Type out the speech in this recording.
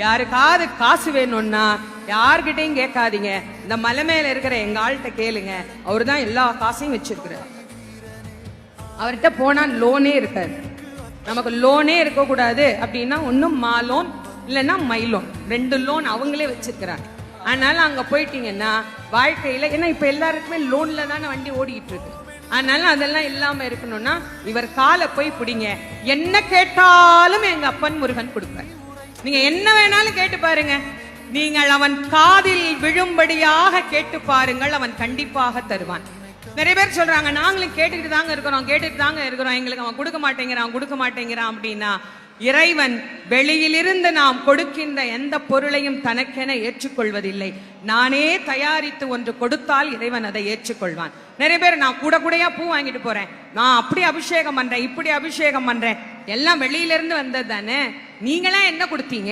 யாருக்காவது காசு வேணும்னா யார்கிட்டையும் கேட்காதீங்க. இந்த மலை மேல இருக்கிற எங்க ஆள்கிட்ட கேளுங்க. அவரு தான் எல்லா காசையும் வச்சிருக்கிறார். அவர்கிட்ட போனா லோனே இருக்காது. நமக்கு லோனே இருக்க கூடாது அப்படின்னா ஒன்னும் மா லோன் இல்லைன்னா மை லோன், 2 லோன் அவங்களே வச்சிருக்கிறாங்க. அதனால அங்க போயிட்டீங்கன்னா வாழ்க்கையில, ஏன்னா இப்ப எல்லாருக்குமே லோன்ல தானே வண்டி ஓடிக்கிட்டு இருக்கு. அதனால அதெல்லாம் இல்லாம இருக்கணும்னா இவர் காலை போய் பிடிங்க. என்ன கேட்டாலும் எங்க அப்பன் முருகன் கொடுப்பார். நீங்க என்ன வேணாலும் கேட்டு பாருங்க. நீங்கள் அவன் காதில் விழும்படியாக கேட்டு பாருங்கள், அவன் கண்டிப்பாக தருவான். நிறைய பேர் சொல்றாங்க, நாங்களும் கேட்டுட்டு தாங்க இருக்கிறோம், எங்களுக்கு அவன் கொடுக்க மாட்டேங்கிறான் அப்படின்னா, இறைவன் வெளியிலிருந்து நாம் கொடுக்கின்ற எந்த பொருளையும் தனக்கென ஏற்றுக்கொள்வதில்லை. நானே தயாரித்து ஒன்று கொடுத்தால் இறைவன் அதை ஏற்றுக்கொள்வான். நிறைய பேர் நான் கூடையா பூ வாங்கிட்டு போறேன், நான் அப்படி அபிஷேகம் பண்றேன், இப்படி அபிஷேகம் பண்றேன், எல்லாம் வெளியிலிருந்து வந்தது தானே, நீங்களா என்ன கொடுத்தீங்க?